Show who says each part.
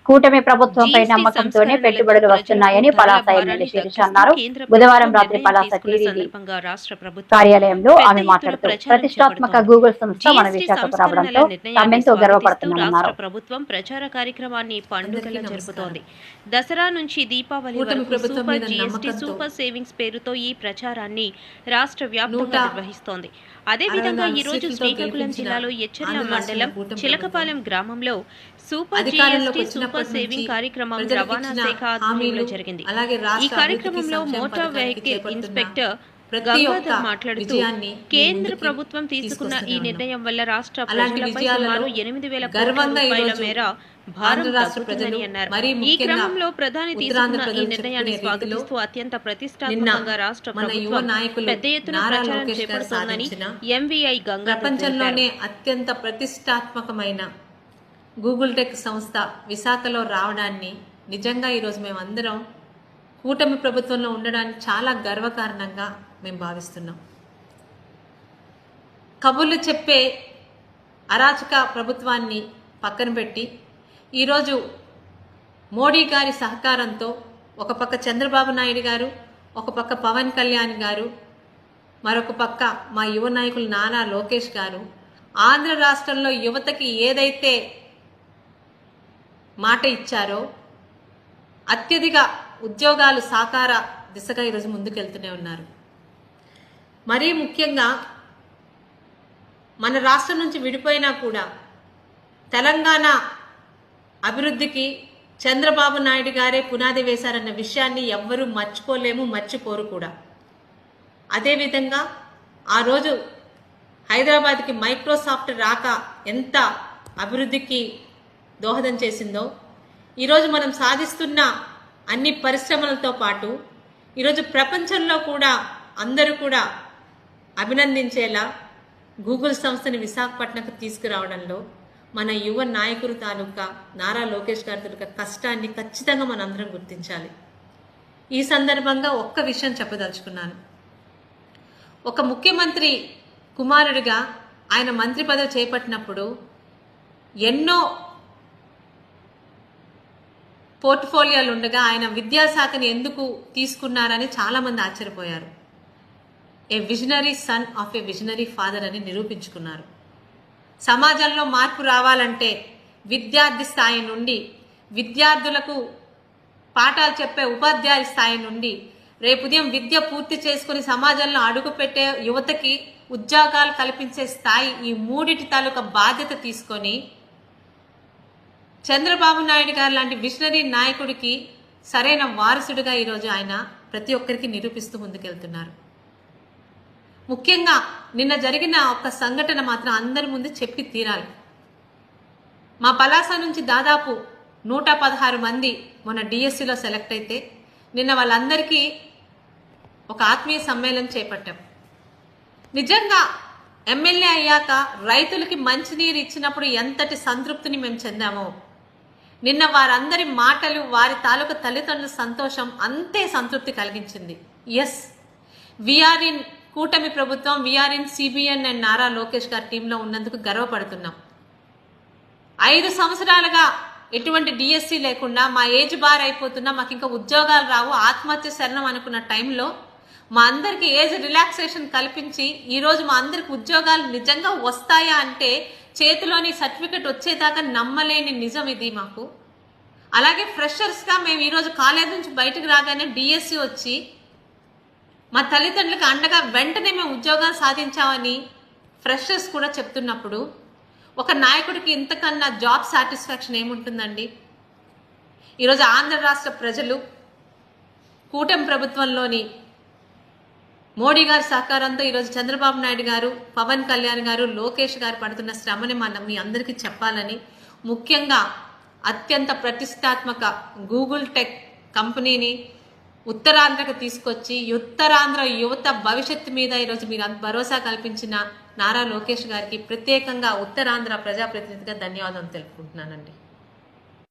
Speaker 1: కూటమి ప్రభుత్వంపై నమ్మకంతోనే పెట్టుబడులు వస్తున్నాయని పలాస ఎమ్మెల్యే శిరీష అన్నారు. బుధవారం రాత్రి పలాస టీడీపీ కార్యాలయంలో ఆమె మాట్లాడుతూ ప్రతిష్టాత్మక గూగుల్ సంస్థ మన విశాఖకు రావడంతో తామెంతో గర్వపడుతున్నామన్నారు.
Speaker 2: ప్రభుత్వం ప్రచార కార్యక్రమాన్ని పండుగలా జరుపుతోంది. దసరా నుంచి దీపావళి వరకు సూపర్ జీఎస్టీ సూపర్ సేవింగ్స్ పేరుతో ఈ ప్రచారాన్ని రాష్ట్ర వ్యాప్తంగా నిర్వహిస్తోంది. అదేవిధంగా ఈ రోజు శ్రీకాకుళం జిల్లాలో ఎచ్చర్ల మండలం చిలకపాలెం గ్రామంలో సూపర్ జీఎస్టీ సూపర్ సేవింగ్ కార్యక్రమం రవాణా శాఖ ఆధ్వర్యంలో జరిగింది. ఈ కార్యక్రమంలో మోటార్ వెహికల్ ఇన్స్పెక్టర్ గంగాధర్ మాట్లాడుతూ కేంద్ర ప్రభుత్వం తీసుకున్న ఈ నిర్ణయం వల్ల రాష్ట్ర ప్రజలపై సుమారు 8,000 కోట్ల రూపాయల మేర భారం తగ్గుతుందని అన్నారు. ఈ క్రమంలో ప్రధాని తీసుకున్న ఈ నిర్ణయాన్ని స్వాగతిస్తూ అత్యంత ప్రతిష్టాత్మకంగా రాష్ట్ర ప్రభుత్వం పెద్ద ఎత్తున ప్రచారం చేపడుతోందని ఎంవీఐ గంగాధర్
Speaker 3: ప్రపంచంలోనే అత్యంత ప్రతిష్టాత్మకమైన గూగుల్ టెక్ సంస్థ విశాఖలో రావడాన్ని నిజంగా ఈరోజు మేమందరం కూటమి ప్రభుత్వంలో ఉండడానికి చాలా గర్వకారణంగా మేము భావిస్తున్నాం. కబుర్లు చెప్పే అరాచక ప్రభుత్వాన్ని పక్కన పెట్టి ఈరోజు మోడీ గారి సహకారంతో ఒక పక్క చంద్రబాబు నాయుడు గారు, ఒక పక్క పవన్ కళ్యాణ్ గారు, మరొక పక్క మా యువ నాయకులు నారా లోకేష్ గారు ఆంధ్ర రాష్ట్రంలో యువతకి ఏదైతే మాట ఇచ్చారో అత్యధిక ఉద్యోగాలు సాకార దిశగా ఈరోజు ముందుకెళ్తూనే ఉన్నారు. మరీ ముఖ్యంగా మన రాష్ట్రం నుంచి విడిపోయినా కూడా తెలంగాణ అభివృద్ధికి చంద్రబాబు నాయుడు గారే పునాది వేశారన్న విషయాన్ని ఎవ్వరూ మర్చిపోలేము, మర్చిపోరు కూడా. అదేవిధంగా ఆ రోజు హైదరాబాద్కి మైక్రోసాఫ్ట్ రాక ఎంత అభివృద్ధికి దోహదం చేసిందో ఈరోజు మనం సాధిస్తున్న అన్ని పరిశ్రమలతో పాటు ఈరోజు ప్రపంచంలో కూడా అందరూ కూడా అభినందించేలా గూగుల్ సంస్థని విశాఖపట్నంకు తీసుకురావడంలో మన యువ నాయకుడు తాలూకా నారా లోకేష్ గారి తాలూకా కష్టాన్ని ఖచ్చితంగా మనందరం గుర్తించాలి. ఈ సందర్భంగా ఒక్క విషయం చెప్పదలుచుకున్నాను. ఒక ముఖ్యమంత్రి కుమారుడిగా ఆయన మంత్రి పదవి చేపట్టినప్పుడు ఎన్నో పోర్ట్ఫోలియోలు ఉండగా ఆయన విద్యాశాఖని ఎందుకు తీసుకున్నారని చాలామంది ఆశ్చర్యపోయారు. ఏ visionary son of A visionary father అని నిరూపించుకున్నారు. సమాజంలో మార్పు రావాలంటే విద్యార్థి స్థాయి నుండి, విద్యార్థులకు పాఠాలు చెప్పే ఉపాధ్యాయుల స్థాయి నుండి, రేపు ఉదయం విద్య పూర్తి చేసుకుని సమాజంలో అడుగుపెట్టే యువతకి ఉద్యోగాలు కల్పించే స్థాయి, ఈ మూడిటి తాలూకా బాధ్యత తీసుకొని చంద్రబాబు నాయుడు గారు లాంటి విజనరీ నాయకుడికి సరైన వారసుడిగా ఈరోజు ఆయన ప్రతి ఒక్కరికి నిరూపిస్తూ ముందుకెళ్తున్నారు. ముఖ్యంగా నిన్న జరిగిన ఒక సంఘటన మాత్రం అందరి ముందు చెప్పి తీరాలి. మా పలాస నుంచి దాదాపు 116 మంది మొన్న డిఎస్సిలో సెలెక్ట్ అయితే నిన్న వాళ్ళందరికీ ఒక ఆత్మీయ సమ్మేళనం చేపట్టాం. నిజంగా ఎమ్మెల్యే అయ్యాక రైతులకి మంచినీరు ఇచ్చినప్పుడు ఎంతటి సంతృప్తిని మేము చెందామో, నిన్న వారందరి మాటలు, వారి తాలూకు తల్లిదండ్రుల సంతోషం అంతే సంతృప్తి కలిగించింది. ఎస్, వీఆర్ ఇన్ కూటమి ప్రభుత్వం, we are in CBN and Nara Lokesh గారి టీంలో ఉన్నందుకు గర్వపడుతున్నాం. 5 సంవత్సరాలుగా ఎటువంటి డిఎస్సి లేకుండా మా ఏజ్ బార్ అయిపోతున్నా, మాకు ఇంకా ఉద్యోగాలు రావు, ఆత్మహత్య శరణం అనుకున్న టైంలో మా అందరికి ఏజ్ రిలాక్సేషన్ కల్పించి ఈరోజు మా అందరికి ఉద్యోగాలు నిజంగా వస్తాయా అంటే చేతిలోని సర్టిఫికెట్ వచ్చేదాకా నమ్మలేని నిజం ఇది మాకు. అలాగే ఫ్రెషర్స్గా మేము ఈరోజు కాలేజ్ నుంచి బయటకు రాగానే డిఎస్సి వచ్చి మా తల్లిదండ్రులకు అండగా వెంటనే మేము ఉద్యోగాలు సాధించామని ఫ్రెషర్స్ కూడా చెప్తున్నప్పుడు ఒక నాయకుడికి ఇంతకన్నా జాబ్ సాటిస్ఫాక్షన్ ఏముంటుందండి? ఈరోజు ఆంధ్ర రాష్ట్ర ప్రజలు కూటమి ప్రభుత్వంలోని మోడీ గారి సహకారంతో ఈరోజు చంద్రబాబు నాయుడు గారు, పవన్ కళ్యాణ్ గారు, లోకేష్ గారు పడుతున్న శ్రమని మనం మీ అందరికీ చెప్పాలని, ముఖ్యంగా అత్యంత ప్రతిష్టాత్మక గూగుల్ టెక్ కంపెనీని ఉత్తరాంధ్రకు తీసుకొచ్చి ఉత్తరాంధ్ర యువత భవిష్యత్తు మీద ఈరోజు మీరు భరోసా కల్పించిన నారా లోకేష్ గారికి ప్రత్యేకంగా ఉత్తరాంధ్ర ప్రజాప్రతినిధిగా ధన్యవాదాలు తెలుపుకుంటున్నానండి.